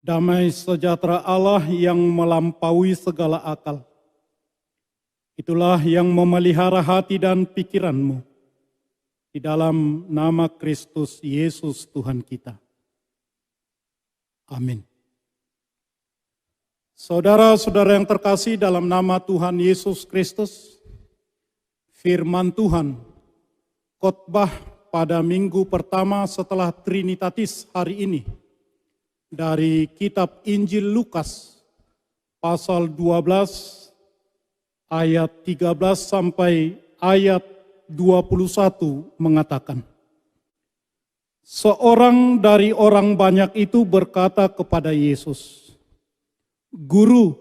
Damai sejahtera Allah yang melampaui segala akal. Itulah yang memelihara hati dan pikiranmu. Di dalam nama Kristus Yesus Tuhan kita. Amin. Saudara-saudara yang terkasih dalam nama Tuhan Yesus Kristus, firman Tuhan, khotbah pada minggu pertama setelah Trinitatis hari ini, dari kitab Injil Lukas, pasal 12, ayat 13 sampai ayat 21 mengatakan, seorang dari orang banyak itu berkata kepada Yesus, Guru,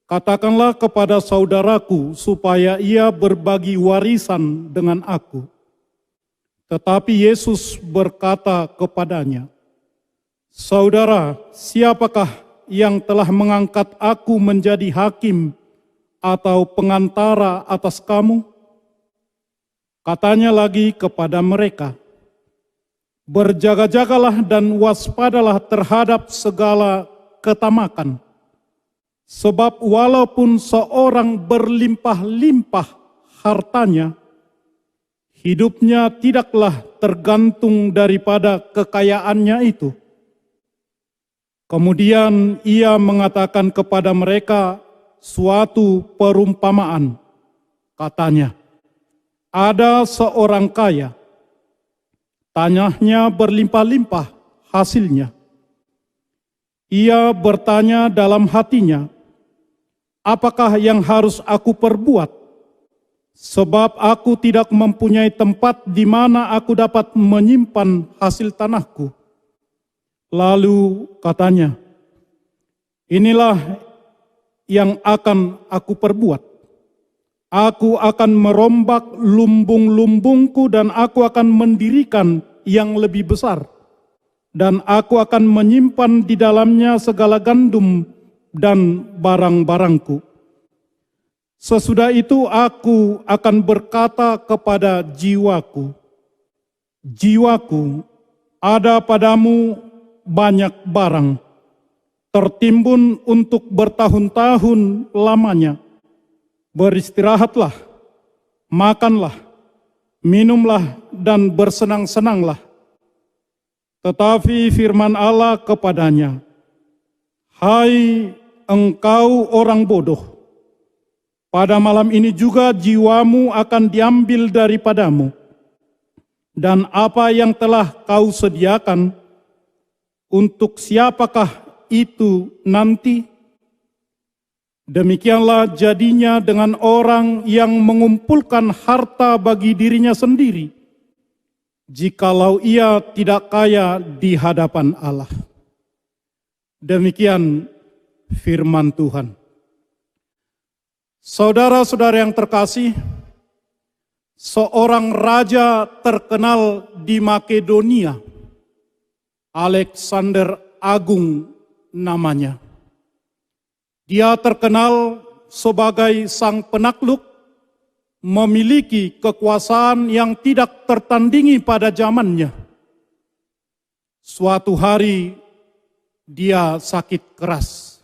katakanlah kepada saudaraku supaya ia berbagi warisan dengan aku. Tetapi Yesus berkata kepadanya, Saudara, siapakah yang telah mengangkat aku menjadi hakim atau pengantara atas kamu? Katanya lagi kepada mereka, berjaga-jagalah dan waspadalah terhadap segala ketamakan. Sebab walaupun seorang berlimpah-limpah hartanya, hidupnya tidaklah tergantung daripada kekayaannya itu. Kemudian ia mengatakan kepada mereka suatu perumpamaan. Katanya, ada seorang kaya, tanahnya berlimpah-limpah hasilnya. Ia bertanya dalam hatinya, apakah yang harus aku perbuat? Sebab aku tidak mempunyai tempat di mana aku dapat menyimpan hasil tanahku. Lalu katanya, inilah yang akan aku perbuat. Aku akan merombak lumbung-lumbungku dan aku akan mendirikan yang lebih besar. Dan aku akan menyimpan di dalamnya segala gandum dan barang-barangku. Sesudah itu aku akan berkata kepada jiwaku, jiwaku, ada padamu banyak barang, tertimbun untuk bertahun-tahun lamanya. Beristirahatlah, makanlah, minumlah, dan bersenang-senanglah. Tetapi firman Allah kepadanya, hai engkau orang bodoh, pada malam ini juga jiwamu akan diambil daripadamu, dan apa yang telah kau sediakan, untuk siapakah itu nanti? Demikianlah jadinya dengan orang yang mengumpulkan harta bagi dirinya sendiri, jikalau ia tidak kaya di hadapan Allah. Demikian firman Tuhan. Saudara-saudara yang terkasih, seorang raja terkenal di Makedonia, Alexander Agung namanya. Dia terkenal sebagai sang penakluk, memiliki kekuasaan yang tidak tertandingi pada zamannya. Suatu hari dia sakit keras.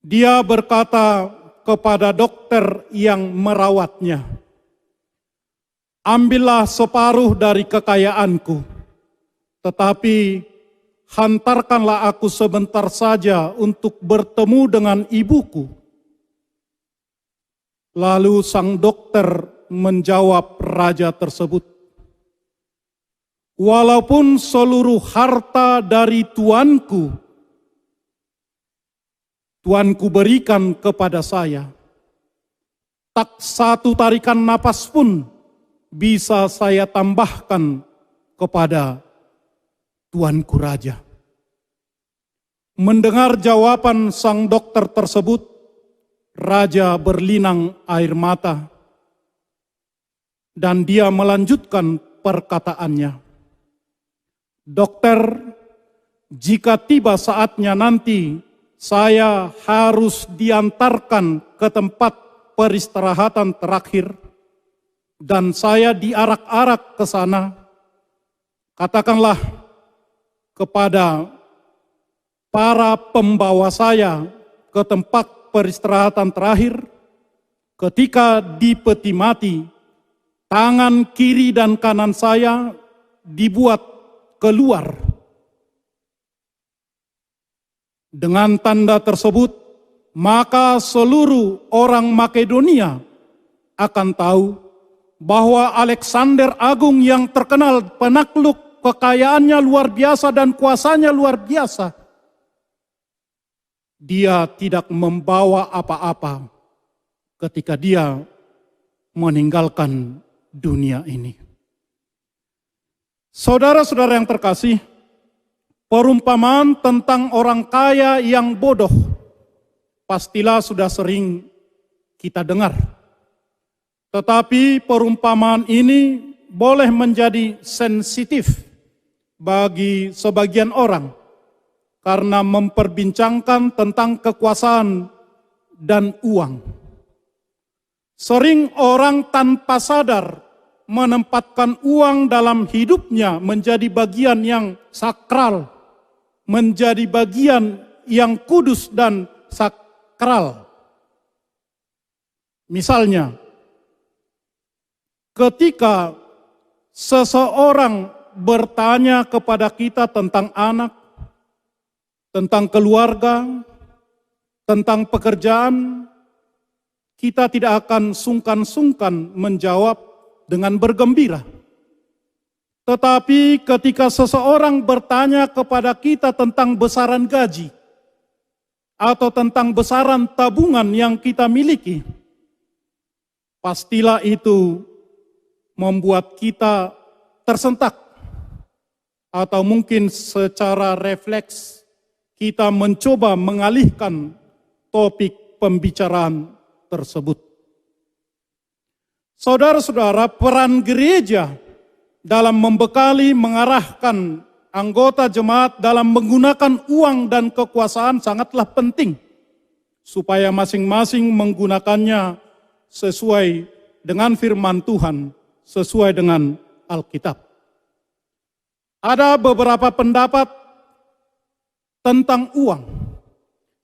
Dia berkata kepada dokter yang merawatnya, ambillah separuh dari kekayaanku, tetapi hantarkanlah aku sebentar saja untuk bertemu dengan ibuku. Lalu sang dokter menjawab raja tersebut, walaupun seluruh harta dari tuanku berikan kepada saya, tak satu tarikan napas pun bisa saya tambahkan kepada tuanku raja. Mendengar jawaban sang dokter tersebut, raja berlinang air mata dan dia melanjutkan perkataannya. Dokter, jika tiba saatnya nanti saya harus diantarkan ke tempat peristirahatan terakhir dan saya diarak-arak ke sana, katakanlah kepada para pembawa saya ke tempat peristirahatan terakhir, ketika di peti mati, tangan kiri dan kanan saya dibuat keluar. Dengan tanda tersebut, maka seluruh orang Makedonia akan tahu bahwa Alexander Agung yang terkenal penakluk, kekayaannya luar biasa dan kuasanya luar biasa, dia tidak membawa apa-apa ketika dia meninggalkan dunia ini. Saudara-saudara yang terkasih, perumpamaan tentang orang kaya yang bodoh pastilah sudah sering kita dengar. Tetapi perumpamaan ini boleh menjadi sensitif bagi sebagian orang karena memperbincangkan tentang kekuasaan dan uang. Sering orang tanpa sadar menempatkan uang dalam hidupnya menjadi bagian yang sakral, menjadi bagian yang kudus dan sakral. Misalnya, ketika seseorang bertanya kepada kita tentang anak, tentang keluarga, tentang pekerjaan, kita tidak akan sungkan-sungkan menjawab dengan bergembira. Tetapi ketika seseorang bertanya kepada kita tentang besaran gaji atau tentang besaran tabungan yang kita miliki, pastilah itu membuat kita tersentak, atau mungkin secara refleks kita mencoba mengalihkan topik pembicaraan tersebut. Saudara-saudara, peran gereja dalam membekali, mengarahkan anggota jemaat dalam menggunakan uang dan kekuasaan sangatlah penting, supaya masing-masing menggunakannya sesuai dengan firman Tuhan, sesuai dengan Alkitab. Ada beberapa pendapat tentang uang.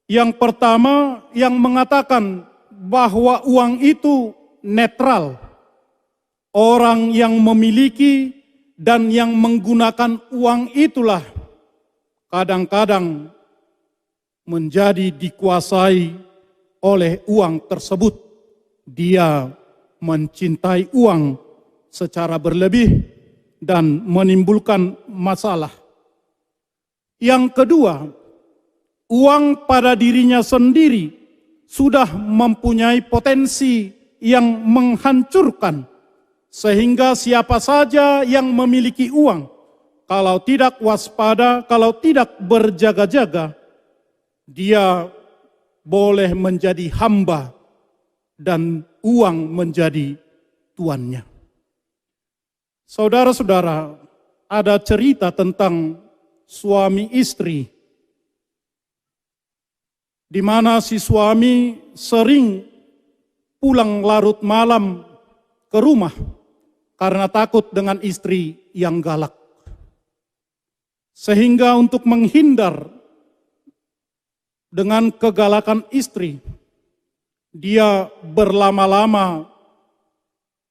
Yang pertama yang mengatakan bahwa uang itu netral. Orang yang memiliki dan yang menggunakan uang itulah kadang-kadang menjadi dikuasai oleh uang tersebut. Dia mencintai uang secara berlebih dan menimbulkan masalah. Yang kedua, uang pada dirinya sendiri sudah mempunyai potensi yang menghancurkan, sehingga siapa saja yang memiliki uang, kalau tidak waspada, kalau tidak berjaga-jaga, dia boleh menjadi hamba dan uang menjadi tuannya. Saudara-saudara, ada cerita tentang suami istri, di mana si suami sering pulang larut malam ke rumah karena takut dengan istri yang galak. Sehingga untuk menghindar dengan kegalakan istri, dia berlama-lama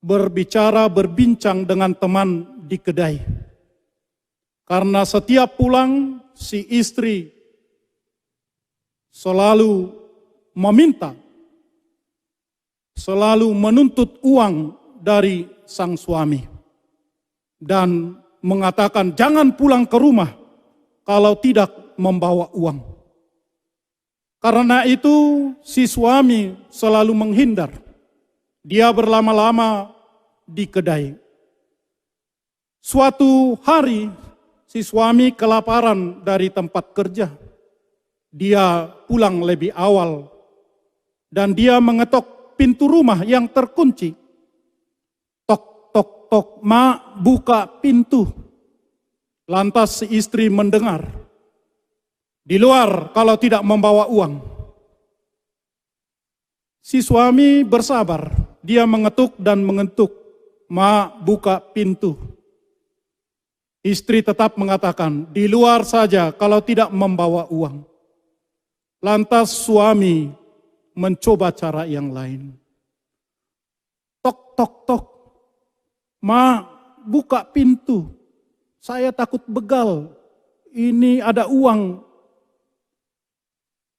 berbicara, berbincang dengan teman di kedai. Karena setiap pulang si istri selalu meminta, selalu menuntut uang dari sang suami dan mengatakan jangan pulang ke rumah kalau tidak membawa uang. Karena itu si suami selalu menghindar. Dia berlama-lama di kedai. Suatu hari si suami kelaparan dari tempat kerja. Dia pulang lebih awal dan dia mengetok pintu rumah yang terkunci. Tok, tok, tok, ma, buka pintu. Lantas si istri mendengar, di luar kalau tidak membawa uang. Si suami bersabar, dia mengetuk dan mengetuk, ma, buka pintu. Istri tetap mengatakan, di luar saja kalau tidak membawa uang. Lantas suami mencoba cara yang lain. Tok, tok, tok. Ma, buka pintu. Saya takut begal. Ini ada uang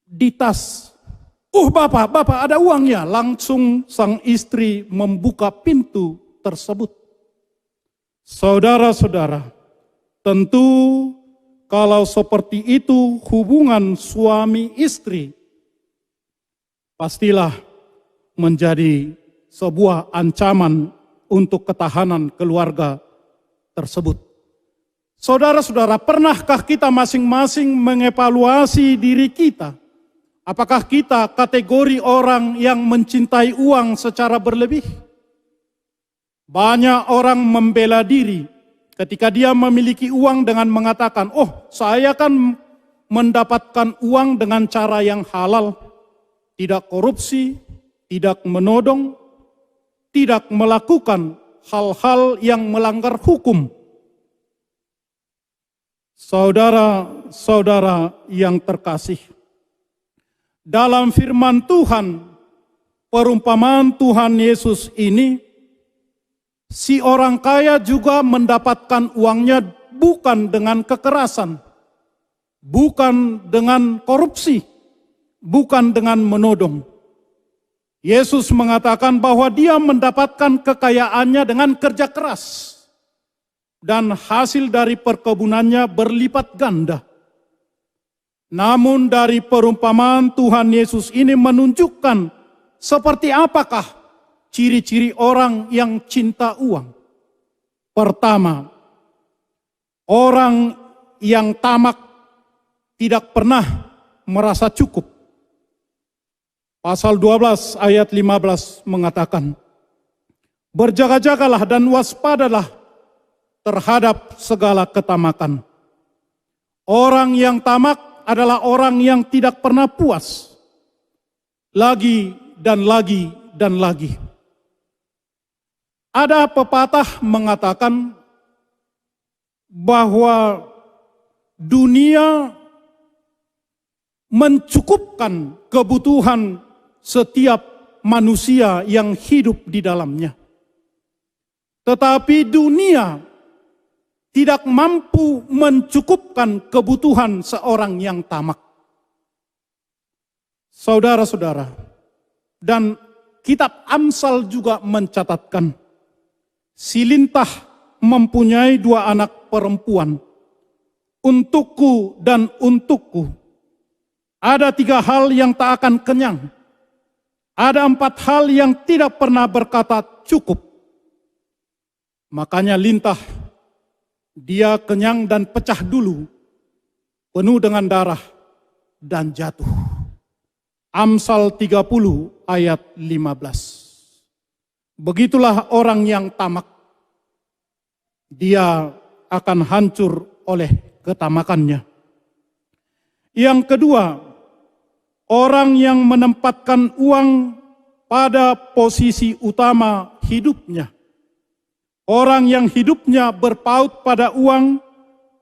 di tas. Bapak ada uangnya. Langsung sang istri membuka pintu tersebut. Saudara-saudara, tentu kalau seperti itu hubungan suami istri, pastilah menjadi sebuah ancaman untuk ketahanan keluarga tersebut. Saudara-saudara, pernahkah kita masing-masing mengevaluasi diri kita? Apakah kita kategori orang yang mencintai uang secara berlebih? Banyak orang membela diri ketika dia memiliki uang dengan mengatakan, saya kan mendapatkan uang dengan cara yang halal, tidak korupsi, tidak menodong, tidak melakukan hal-hal yang melanggar hukum. Saudara-saudara yang terkasih, dalam firman Tuhan, perumpamaan Tuhan Yesus ini, si orang kaya juga mendapatkan uangnya bukan dengan kekerasan, bukan dengan korupsi, bukan dengan menodong. Yesus mengatakan bahwa dia mendapatkan kekayaannya dengan kerja keras dan hasil dari perkebunannya berlipat ganda. Namun dari perumpamaan Tuhan Yesus ini menunjukkan seperti apakah ciri-ciri orang yang cinta uang. Pertama, orang yang tamak tidak pernah merasa cukup. Pasal 12 ayat 15 mengatakan, berjaga-jagalah dan waspadalah terhadap segala ketamakan. Orang yang tamak adalah orang yang tidak pernah puas. Lagi dan lagi dan lagi. Ada pepatah mengatakan bahwa dunia mencukupkan kebutuhan setiap manusia yang hidup di dalamnya. Tetapi dunia tidak mampu mencukupkan kebutuhan seorang yang tamak. Saudara-saudara, dan kitab Amsal juga mencatatkan, si lintah mempunyai 2 anak perempuan, untukku dan untukku. Ada 3 hal yang tak akan kenyang. Ada 4 hal yang tidak pernah berkata cukup. Makanya lintah, dia kenyang dan pecah dulu, penuh dengan darah dan jatuh. Amsal 30 ayat 15. Begitulah orang yang tamak. Dia akan hancur oleh ketamakannya. Yang kedua, orang yang menempatkan uang pada posisi utama hidupnya. Orang yang hidupnya berpaut pada uang,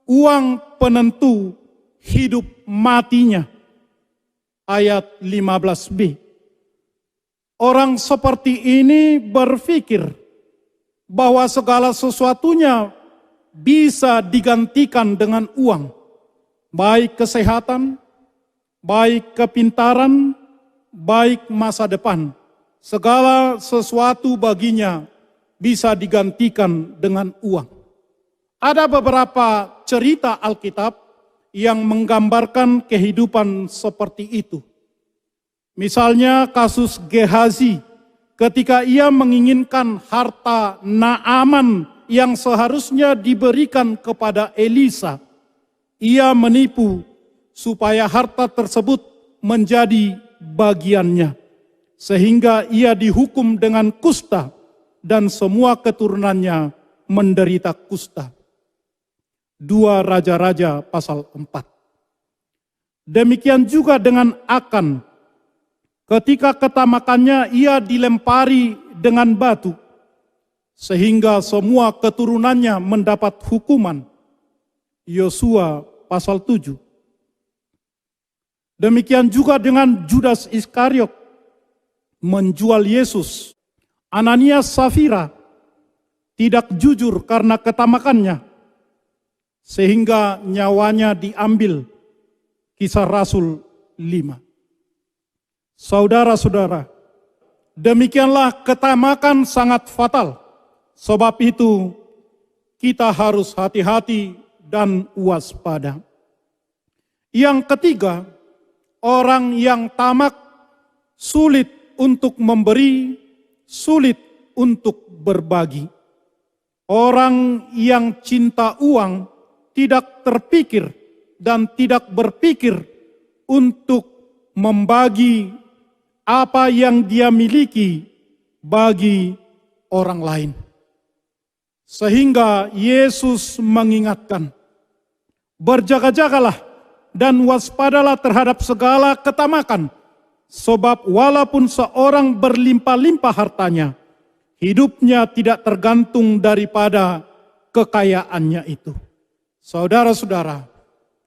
uang penentu hidup matinya. Ayat 15b. Orang seperti ini berpikir bahwa segala sesuatunya bisa digantikan dengan uang. Baik kesehatan, baik kepintaran, baik masa depan. Segala sesuatu baginya bisa digantikan dengan uang. Ada beberapa cerita Alkitab yang menggambarkan kehidupan seperti itu. Misalnya kasus Gehazi, ketika ia menginginkan harta Naaman yang seharusnya diberikan kepada Elisa, ia menipu supaya harta tersebut menjadi bagiannya, sehingga ia dihukum dengan kusta dan semua keturunannya menderita kusta. 2 Raja-Raja pasal 4. Demikian juga dengan Akan. Ketika ketamakannya ia dilempari dengan batu, sehingga semua keturunannya mendapat hukuman. Yosua pasal 7. Demikian juga dengan Judas Iskariot menjual Yesus. Ananias Safira tidak jujur karena ketamakannya, sehingga nyawanya diambil. Kisah Rasul 5. Saudara-saudara, demikianlah ketamakan sangat fatal. Sebab itu kita harus hati-hati dan waspada. Yang ketiga, orang yang tamak sulit untuk memberi, sulit untuk berbagi. Orang yang cinta uang tidak terpikir dan tidak berpikir untuk membagi apa yang dia miliki bagi orang lain. Sehingga Yesus mengingatkan, berjaga-jagalah dan waspadalah terhadap segala ketamakan, sebab walaupun seorang berlimpah-limpah hartanya, hidupnya tidak tergantung daripada kekayaannya itu. Saudara-saudara,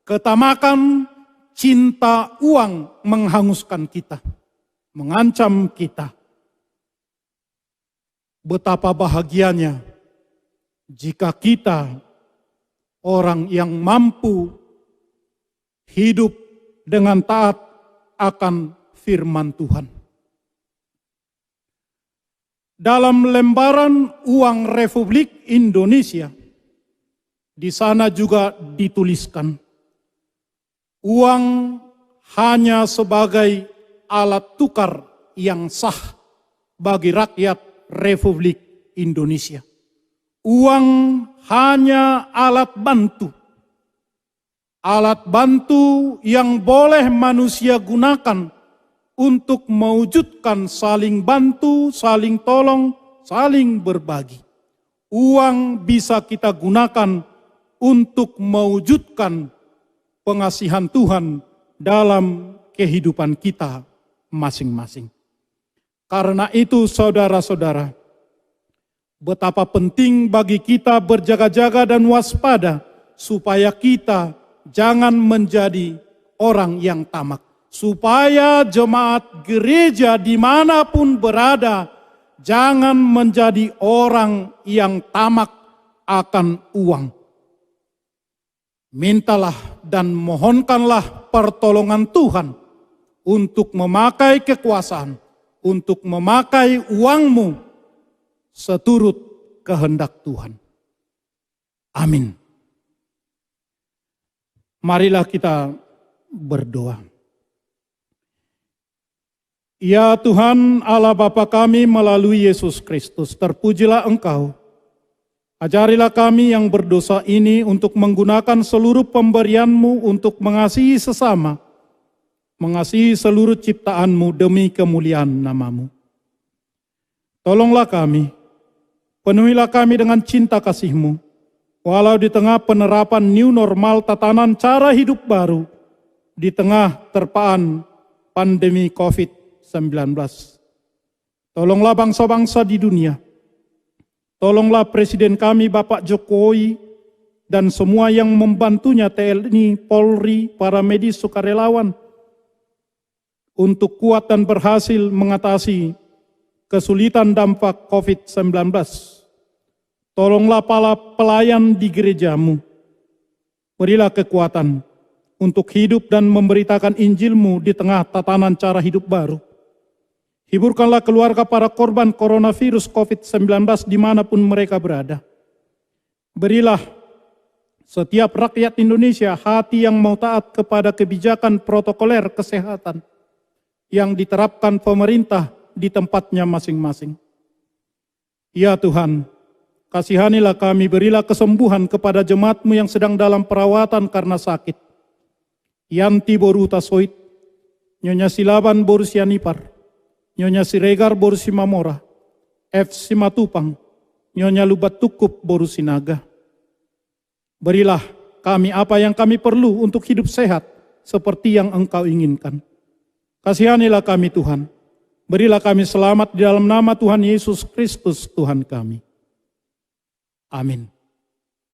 ketamakan, cinta uang menghanguskan kita, mengancam kita. Betapa bahagianya jika kita orang yang mampu hidup dengan taat akan firman Tuhan. Dalam lembaran uang Republik Indonesia, di sana juga dituliskan, uang hanya sebagai alat tukar yang sah bagi rakyat Republik Indonesia. Uang hanya alat bantu. Alat bantu yang boleh manusia gunakan untuk mewujudkan saling bantu, saling tolong, saling berbagi. Uang bisa kita gunakan untuk mewujudkan pengasihan Tuhan dalam kehidupan kita masing-masing. Karena itu saudara-saudara, betapa penting bagi kita berjaga-jaga dan waspada supaya kita jangan menjadi orang yang tamak. Supaya jemaat gereja dimanapun berada jangan menjadi orang yang tamak akan uang. Mintalah dan mohonkanlah pertolongan Tuhan untuk memakai kekuasaan, untuk memakai uangmu seturut kehendak Tuhan. Amin. Marilah kita berdoa. Ya Tuhan Allah Bapa kami melalui Yesus Kristus, terpujilah Engkau. Ajarilah kami yang berdosa ini untuk menggunakan seluruh pemberian-Mu untuk mengasihi sesama, mengasihi seluruh ciptaan-Mu demi kemuliaan nama-Mu. Tolonglah kami, penuhilah kami dengan cinta kasih-Mu, walau di tengah penerapan new normal tatanan cara hidup baru, di tengah terpaan pandemi COVID-19. Tolonglah bangsa-bangsa di dunia, tolonglah Presiden kami Bapak Jokowi dan semua yang membantunya, TNI, Polri, para medis, sukarelawan, untuk kuat dan berhasil mengatasi kesulitan dampak COVID-19. Tolonglah para pelayan di gereja-Mu. Berilah kekuatan untuk hidup dan memberitakan Injil-Mu di tengah tatanan cara hidup baru. Hiburkanlah keluarga para korban coronavirus COVID-19 dimanapun mereka berada. Berilah setiap rakyat Indonesia hati yang mau taat kepada kebijakan protokoler kesehatan yang diterapkan pemerintah di tempatnya masing-masing. Ya Tuhan, kasihanilah kami, berilah kesembuhan kepada jemaat-Mu yang sedang dalam perawatan karena sakit. Yanti Boruta Soit, Nyonya Silaban Borusianipar, Nyonya Siregar Borusimamora, F. Simatupang, Nyonya Lubat Tukup Borusinaga. Berilah kami apa yang kami perlu untuk hidup sehat seperti yang Engkau inginkan. Kasihanilah kami Tuhan. Berilah kami selamat di dalam nama Tuhan Yesus Kristus Tuhan kami. Amin.